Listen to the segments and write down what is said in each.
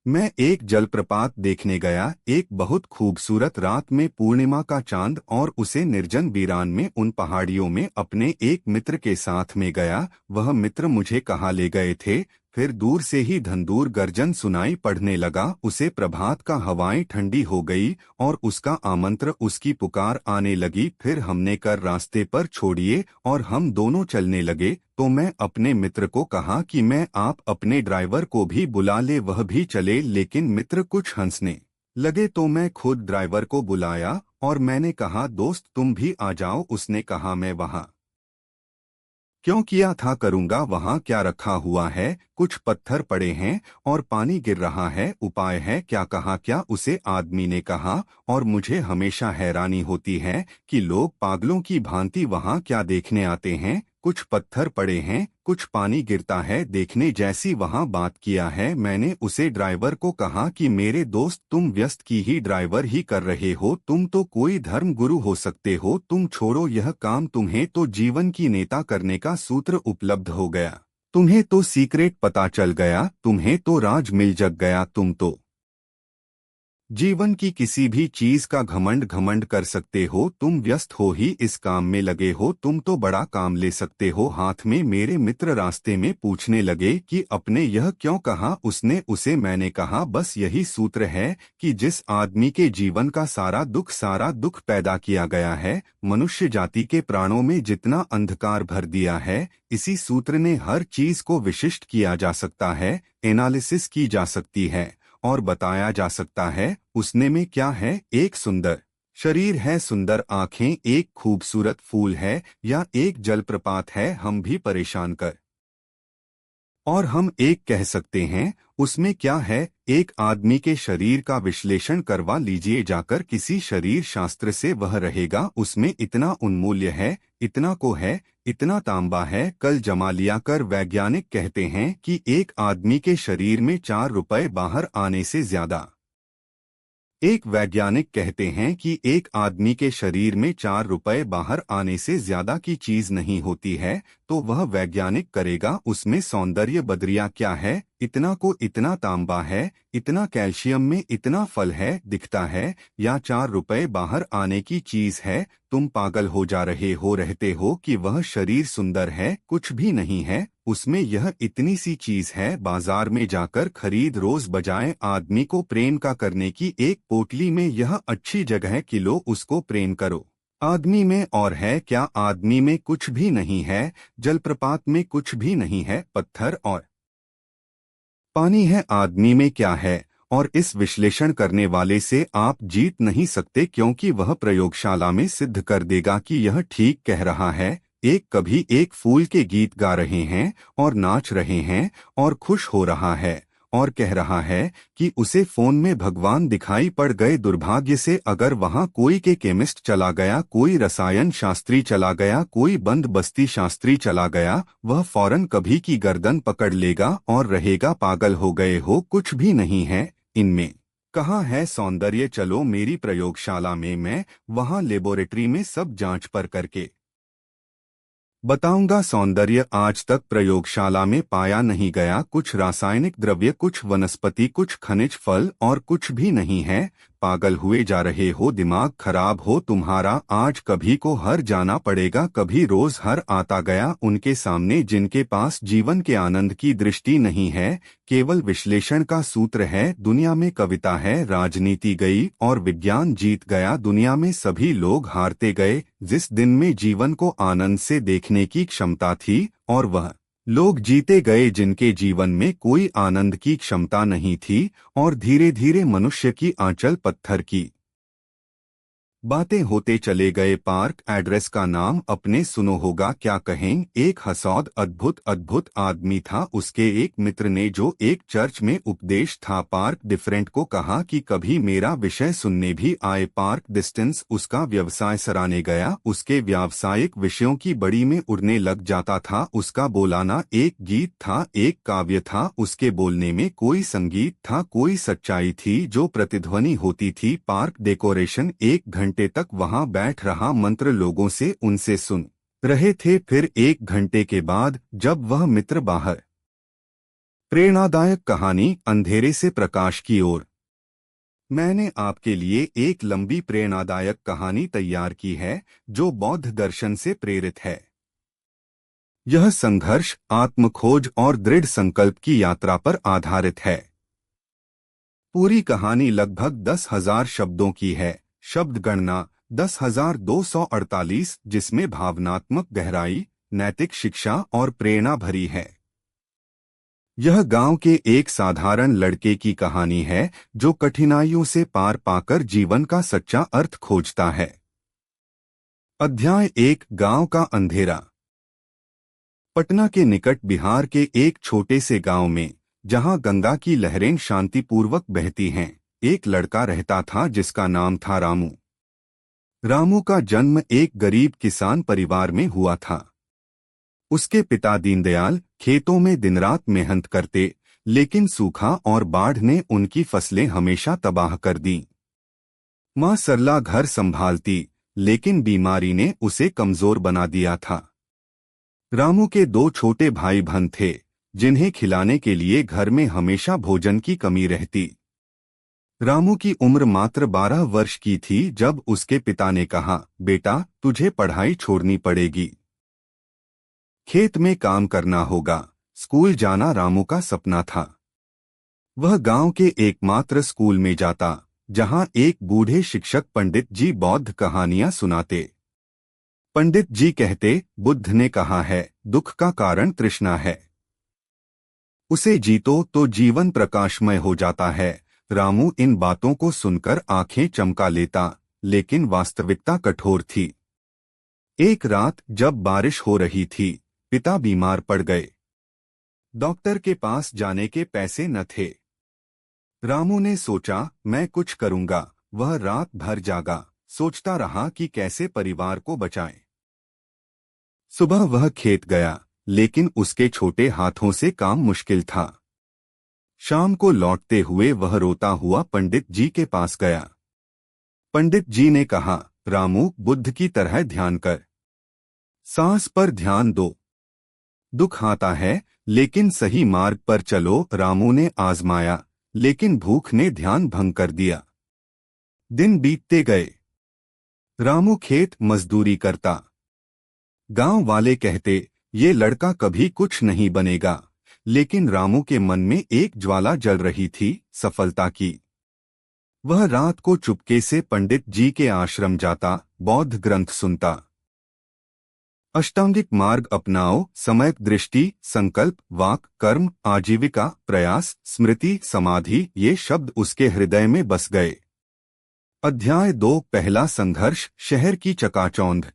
मैं एक जलप्रपात देखने गया। एक बहुत खूबसूरत रात में पूर्णिमा का चांद और उसे निर्जन वीरान में उन पहाड़ियों में अपने एक मित्र के साथ में गया। वह मित्र मुझे कहाँ ले गए थे। फिर दूर से ही धंधूर गर्जन सुनाई पड़ने लगा। उसे प्रभात का हवाएं ठंडी हो गई और उसका आमंत्र उसकी पुकार आने लगी। फिर हमने कर रास्ते पर छोड़िए और हम दोनों चलने लगे। तो मैं अपने मित्र को कहा कि मैं आप अपने ड्राइवर को भी बुला ले, वह भी चले। लेकिन मित्र कुछ हंसने लगे तो मैं खुद ड्राइवर को बुलाया और मैंने कहा दोस्त तुम भी आ जाओ। उसने कहा मैं वहाँ क्यों किया था करूँगा, वहाँ क्या रखा हुआ है। कुछ पत्थर पड़े हैं और पानी गिर रहा है, उपाय है क्या। कहा क्या, उसे आदमी ने कहा। और मुझे हमेशा हैरानी होती है कि लोग पागलों की भांति वहाँ क्या देखने आते हैं। कुछ पत्थर पड़े हैं, कुछ पानी गिरता है, देखने जैसी वहाँ बात किया है। मैंने उसे ड्राइवर को कहा कि मेरे दोस्त तुम व्यस्त की ही ड्राइवर ही कर रहे हो, तुम तो कोई धर्म गुरु हो सकते हो। तुम छोड़ो यह काम, तुम्हें तो जीवन की नेता करने का सूत्र उपलब्ध हो गया, तुम्हें तो सीक्रेट पता चल गया, तुम्हें तो राज मिल जग गया। तुम तो जीवन की किसी भी चीज का घमंड घमंड कर सकते हो। तुम व्यस्त हो ही इस काम में लगे हो, तुम तो बड़ा काम ले सकते हो हाथ में। मेरे मित्र रास्ते में पूछने लगे कि अपने यह क्यों कहा उसने उसे। मैंने कहा बस यही सूत्र है कि जिस आदमी के जीवन का सारा दुख पैदा किया गया है, मनुष्य जाति के प्राणों में जितना अंधकार भर दिया है, इसी सूत्र ने हर चीज को विशिष्ट किया जा सकता है, एनालिसिस की जा सकती है और बताया जा सकता है उसने में क्या है। एक सुंदर शरीर है, सुंदर आंखें, एक खूबसूरत फूल है या एक जलप्रपात है, हम भी परेशान कर और हम एक कह सकते हैं उसमें क्या है। एक आदमी के शरीर का विश्लेषण करवा लीजिए जाकर किसी शरीर शास्त्र से, वह रहेगा उसमें इतना उन्मूल्य है, इतना को है, इतना तांबा है। कल जमा लिया कर वैज्ञानिक कहते हैं कि एक आदमी के शरीर में 4 रुपए बाहर आने से ज्यादा, एक वैज्ञानिक कहते हैं कि एक आदमी के शरीर में 4 रुपए बाहर आने से ज्यादा की चीज नहीं होती है। तो वह वैज्ञानिक करेगा उसमें सौंदर्य बदरिया क्या है, इतना को इतना तांबा है, इतना कैल्शियम में इतना फल है दिखता है, या 4 रुपए बाहर आने की चीज है। तुम पागल हो जा रहे हो रहते हो कि वह शरीर सुंदर है, कुछ भी नहीं है उसमें, यह इतनी सी चीज है। बाजार में जाकर खरीद रोज बजाय आदमी को प्रेम का करने की एक पोटली में, यह अच्छी जगह कि लो उसको प्रेम करो। आदमी में और है क्या, आदमी में कुछ भी नहीं है, जलप्रपात में कुछ भी नहीं है, पत्थर और पानी है। आदमी में क्या है, और इस विश्लेषण करने वाले से आप जीत नहीं सकते क्योंकि वह प्रयोगशाला में सिद्ध कर देगा कि यह ठीक कह रहा है। एक कभी एक फूल के गीत गा रहे हैं और नाच रहे हैं और खुश हो रहा है और कह रहा है कि उसे फोन में भगवान दिखाई पड़ गए। दुर्भाग्य से अगर वहां कोई के केमिस्ट चला गया, कोई रसायन शास्त्री चला गया, कोई बंद बस्ती शास्त्री चला गया, वह फौरन कभी की गर्दन पकड़ लेगा और रहेगा पागल हो गए हो, कुछ भी नहीं है इनमें। कहाँ है सौंदर्य, चलो मेरी प्रयोगशाला में, मैं वहां लेबोरेटरी में सब जांच पर करके बताऊंगा। सौंदर्य आज तक प्रयोगशाला में पाया नहीं गया, कुछ रासायनिक द्रव्य, कुछ वनस्पति, कुछ खनिज फल और कुछ भी नहीं है। पागल हुए जा रहे हो, दिमाग खराब हो तुम्हारा। आज कभी को हर जाना पड़ेगा, कभी रोज हर आता गया उनके सामने जिनके पास जीवन के आनंद की दृष्टि नहीं है, केवल विश्लेषण का सूत्र है। दुनिया में कविता है, राजनीति गई और विज्ञान जीत गया, दुनिया में सभी लोग हारते गए। जिस दिन में जीवन को आनंद से देखने की क्षमता थी और वह लोग जीते गए जिनके जीवन में कोई आनंद की क्षमता नहीं थी, और धीरे धीरे मनुष्य की आंचल पत्थर की बातें होते चले गए। पार्क एड्रेस का नाम अपने सुनो होगा, क्या कहें। एक हसौद अद्भुत अद्भुत आदमी था, उसके एक मित्र ने जो एक चर्च में उपदेश था। पार्क डिफरेंट को कहा कि कभी मेरा विषय सुनने भी आए। पार्क डिस्टेंस उसका व्यवसाय सराहने गया, उसके व्यावसायिक विषयों की बड़ी में उड़ने लग जाता था। उसका बोलाना एक गीत था, एक काव्य था, उसके बोलने में कोई संगीत था, कोई सच्चाई थी जो प्रतिध्वनि होती थी। पार्क डेकोरेशन 1 घंटे तक वहां बैठ रहा, मंत्र लोगों से उनसे सुन रहे थे। फिर 1 घंटे के बाद जब वह मित्र बाहर प्रेरणादायक कहानी अंधेरे से प्रकाश की ओर। मैंने आपके लिए एक लंबी प्रेरणादायक कहानी तैयार की है जो बौद्ध दर्शन से प्रेरित है। यह संघर्ष, आत्मखोज और दृढ़ संकल्प की यात्रा पर आधारित है। पूरी कहानी लगभग 10,000 शब्दों की है। शब्द गणना 10,248, जिसमें भावनात्मक गहराई, नैतिक शिक्षा और प्रेरणा भरी है। यह गांव के एक साधारण लड़के की कहानी है जो कठिनाइयों से पार पाकर जीवन का सच्चा अर्थ खोजता है। अध्याय 1, गांव का अंधेरा। पटना के निकट बिहार के एक छोटे से गांव में, जहां गंगा की लहरें शांतिपूर्वक बहती हैं, एक लड़का रहता था जिसका नाम था रामू। रामू का जन्म एक गरीब किसान परिवार में हुआ था। उसके पिता दीनदयाल खेतों में दिनरात मेहनत करते, लेकिन सूखा और बाढ़ ने उनकी फसलें हमेशा तबाह कर दीं। मां सरला घर संभालती, लेकिन बीमारी ने उसे कमजोर बना दिया था। रामू के 2 छोटे भाई बहन थे, जिन्हें खिलाने के लिए घर में हमेशा भोजन की कमी रहती। रामू की उम्र मात्र 12 वर्ष की थी जब उसके पिता ने कहा, बेटा, तुझे पढ़ाई छोड़नी पड़ेगी। खेत में काम करना होगा। स्कूल जाना रामू का सपना था। वह गांव के एकमात्र स्कूल में जाता, जहां एक बूढ़े शिक्षक पंडित जी बौद्ध कहानियां सुनाते। पंडित जी कहते, बुद्ध ने कहा है, दुख का कारण तृष्णा है। उसे जीतो तो जीवन प्रकाशमय हो जाता है। रामू इन बातों को सुनकर आंखें चमका लेता, लेकिन वास्तविकता कठोर थी। एक रात जब बारिश हो रही थी, पिता बीमार पड़ गए। डॉक्टर के पास जाने के पैसे न थे। रामू ने सोचा, मैं कुछ करूंगा। वह रात भर जागा, सोचता रहा कि कैसे परिवार को बचाए। सुबह वह खेत गया, लेकिन उसके छोटे हाथों से काम मुश्किल था। शाम को लौटते हुए वह रोता हुआ पंडित जी के पास गया। पंडित जी ने कहा, रामू, बुद्ध की तरह ध्यान कर। सांस पर ध्यान दो। दुख आता है, लेकिन सही मार्ग पर चलो। रामू ने आजमाया, लेकिन भूख ने ध्यान भंग कर दिया। दिन बीतते गए। रामू खेत मजदूरी करता। गांव वाले कहते, ये लड़का कभी कुछ नहीं बनेगा, लेकिन रामू के मन में एक ज्वाला जल रही थी, सफलता की। वह रात को चुपके से पंडित जी के आश्रम जाता, बौद्ध ग्रंथ सुनता। अष्टांगिक मार्ग अपनाओ, सम्यक दृष्टि, संकल्प, वाक, कर्म, आजीविका, प्रयास, स्मृति, समाधि, ये शब्द उसके हृदय में बस गए। अध्याय 2, पहला संघर्ष, शहर की चकाचौंध।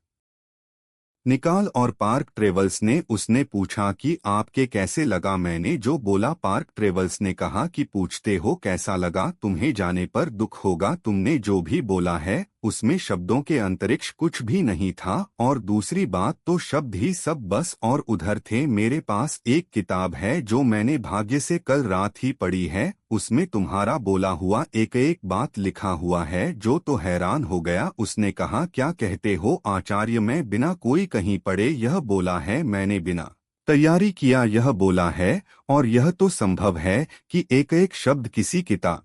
निकाल और पार्क ट्रेवल्स ने उसने पूछा कि आपके कैसे लगा। मैंने जो बोला। पार्क ट्रेवल्स ने कहा कि पूछते हो कैसा लगा, तुम्हें जाने पर दुख होगा। तुमने जो भी बोला है उसमें शब्दों के अंतरिक्ष कुछ भी नहीं था, और दूसरी बात तो शब्द ही सब बस और उधर थे। मेरे पास एक किताब है जो मैंने भाग्य से कल रात ही पढ़ी है। उसमें तुम्हारा बोला हुआ एक एक बात लिखा हुआ है, जो तो हैरान हो गया। उसने कहा, क्या कहते हो आचार्य, मैं बिना कोई कहीं पढ़े यह बोला है, मैंने बिना तैयारी किया यह बोला है, और यह तो संभव है कि एक एक शब्द किसी किताब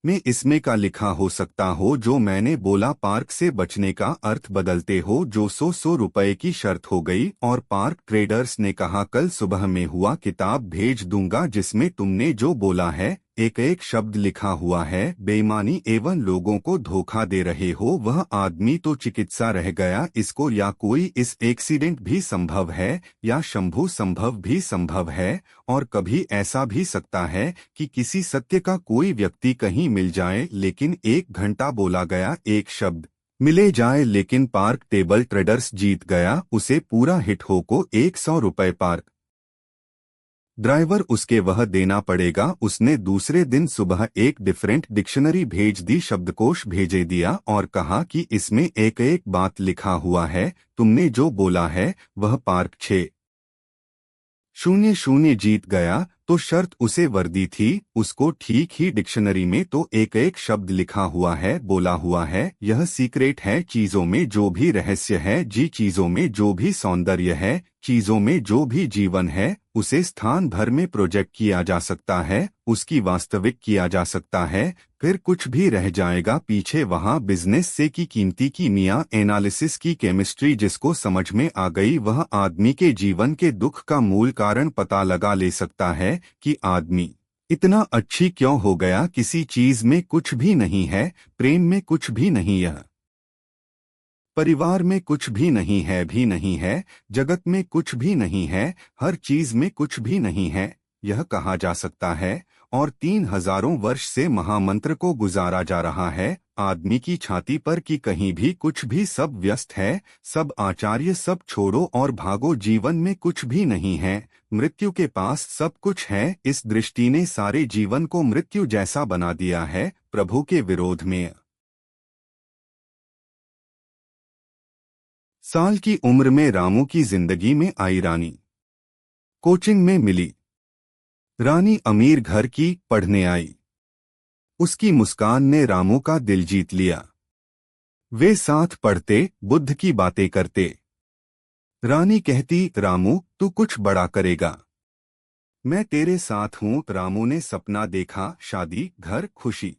में इसमें का लिखा हो सकता हो जो मैंने बोला। पार्क से बचने का अर्थ बदलते हो, जो 100 रुपए की शर्त हो गई। और पार्क ट्रेडर्स ने कहा, कल सुबह में हुआ किताब भेज दूंगा जिसमें तुमने जो बोला है एक एक शब्द लिखा हुआ है। बेईमानी एवं लोगों को धोखा दे रहे हो। वह आदमी तो चिकित्सा रह गया इसको, या कोई इस एक्सीडेंट भी संभव है, या शंभु संभव भी संभव है, और कभी ऐसा भी सकता है कि किसी सत्य का कोई व्यक्ति कहीं मिल जाए। लेकिन 1 घंटा बोला गया, एक शब्द मिले जाए। लेकिन पार्क टेबल ट्रेडर्स जीत गया। उसे पूरा हिट हो को 100 रुपए पार्क ड्राइवर उसके वह देना पड़ेगा। उसने दूसरे दिन सुबह एक डिफरेंट डिक्शनरी भेज दी, शब्दकोश भेजे दिया और कहा कि इसमें एक एक बात लिखा हुआ है। तुमने जो बोला है वह पार्क 6-0 जीत गया। तो शर्त उसे वर्दी थी, उसको ठीक ही डिक्शनरी में तो एक एक शब्द लिखा हुआ है, बोला हुआ है। यह सीक्रेट है। चीजों में जो भी रहस्य है, जी चीजों में जो भी सौंदर्य है, चीजों में जो भी जीवन है, उसे स्थान भर में प्रोजेक्ट किया जा सकता है, उसकी वास्तविक किया जा सकता है, फिर कुछ भी रह जाएगा पीछे। वहाँ बिजनेस से की कीमती कीमिया एनालिसिस की केमिस्ट्री जिसको समझ में आ गई वह आदमी के जीवन के दुख का मूल कारण पता लगा ले सकता है कि आदमी इतना अच्छी क्यों हो गया। किसी चीज में कुछ भी नहीं है, प्रेम में कुछ भी नहीं है, परिवार में कुछ भी नहीं है, जगत में कुछ भी नहीं है, हर चीज में कुछ भी नहीं है, यह कहा जा सकता है। और 3000 वर्ष से महामंत्र को गुजारा जा रहा है आदमी की छाती पर कि कहीं भी कुछ भी, सब व्यस्त है, सब आचार्य, सब छोड़ो और भागो, जीवन में कुछ भी नहीं है, मृत्यु के पास सब कुछ है। इस दृष्टि ने सारे जीवन को मृत्यु जैसा बना दिया है, प्रभु के विरोध में। साल की उम्र में रामू की जिंदगी में आई रानी। कोचिंग में मिली। रानी अमीर घर की, पढ़ने आई। उसकी मुस्कान ने रामू का दिल जीत लिया। वे साथ पढ़ते, बुद्ध की बातें करते। रानी कहती, रामू तू कुछ बड़ा करेगा, मैं तेरे साथ हूं। रामू ने सपना देखा, शादी, घर, खुशी,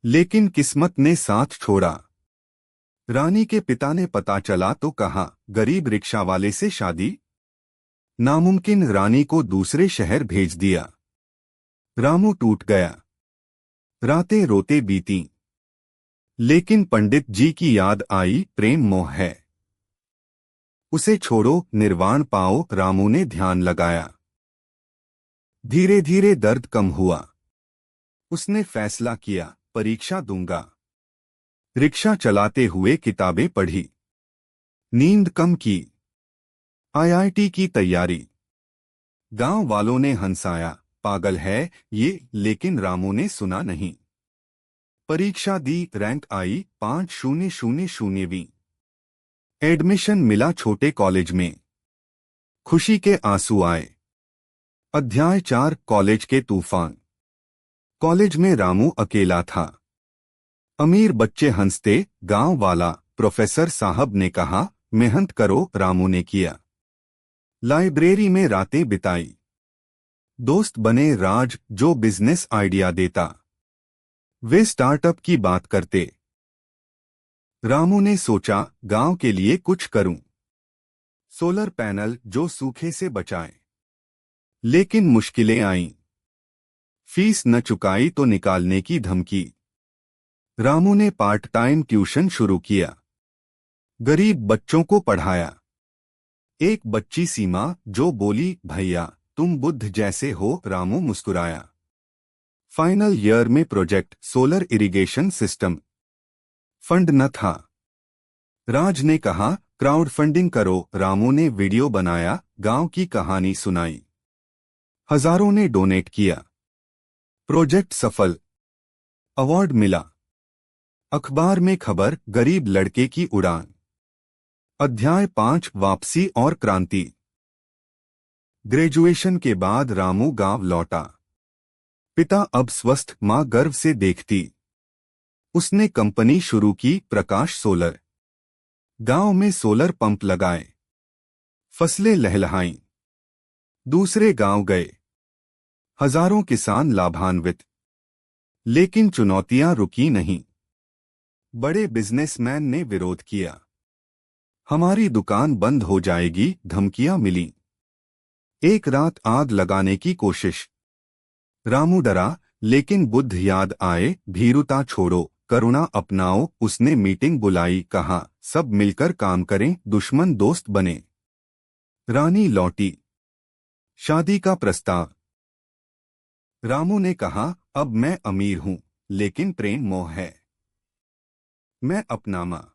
लेकिन किस्मत ने साथ छोड़ा। रानी के पिता ने पता चला तो कहा, गरीब रिक्शा वाले से शादी नामुमकिन। रानी को दूसरे शहर भेज दिया। रामू टूट गया। रातें रोते बीती। लेकिन पंडित जी की याद आई, प्रेम मोह है, उसे छोड़ो, निर्वाण पाओ। रामू ने ध्यान लगाया। धीरे धीरे दर्द कम हुआ। उसने फैसला किया, परीक्षा दूंगा। रिक्शा चलाते हुए किताबें पढ़ी, नींद कम की, आईआईटी की तैयारी। गांव वालों ने हंसाया, पागल है ये, लेकिन रामू ने सुना नहीं। परीक्षा दी, रैंक आई 5000वीं। एडमिशन मिला छोटे कॉलेज में। खुशी के आंसू आए। अध्याय 4, कॉलेज के तूफान। कॉलेज में रामू अकेला था। अमीर बच्चे हंसते, गांव वाला, प्रोफेसर साहब ने कहा, मेहनत करो। रामू ने किया। लाइब्रेरी में रातें बिताई। दोस्त बने राज, जो बिजनेस आइडिया देता। वे स्टार्टअप की बात करते। रामू ने सोचा, गांव के लिए कुछ करूं। सोलर पैनल जो सूखे से बचाए। लेकिन मुश्किलें आईं। फीस न चुकाई तो निकालने की धमकी। रामू ने पार्ट टाइम ट्यूशन शुरू किया। गरीब बच्चों को पढ़ाया। एक बच्ची सीमा, जो बोली, भैया तुम बुद्ध जैसे हो। रामू मुस्कुराया। फाइनल ईयर में project, solar irrigation system. Fund न था। राज ने कहा, क्राउड फंडिंग करो। रामू ने वीडियो बनाया, गांव की कहानी सुनाई। हजारों ने डोनेट किया। प्रोजेक्ट सफल। अवार्ड मिला। अखबार में खबर, गरीब लड़के की उड़ान। अध्याय 5, वापसी और क्रांति। ग्रेजुएशन के बाद रामू गांव लौटा। पिता अब स्वस्थ, मां गर्व से देखती। उसने कंपनी शुरू की, प्रकाश सोलर। गांव में सोलर पंप लगाए। फसलें लहलहाईं। दूसरे गांव गए। हजारों किसान लाभान्वित। लेकिन चुनौतियां रुकी नहीं। बड़े बिजनेसमैन ने विरोध किया। हमारी दुकान बंद हो जाएगी, धमकियां मिली। एक रात आग लगाने की कोशिश। रामू डरा, लेकिन बुद्ध याद आए, भीरुता छोड़ो, करुणा अपनाओ। उसने मीटिंग बुलाई, कहा, सब मिलकर काम करें, दुश्मन दोस्त बने। रानी लौटी। शादी का प्रस्ताव। रामू ने कहा, अब मैं अमीर हूं, लेकिन प्रेम मोह है। मैं अपनामा।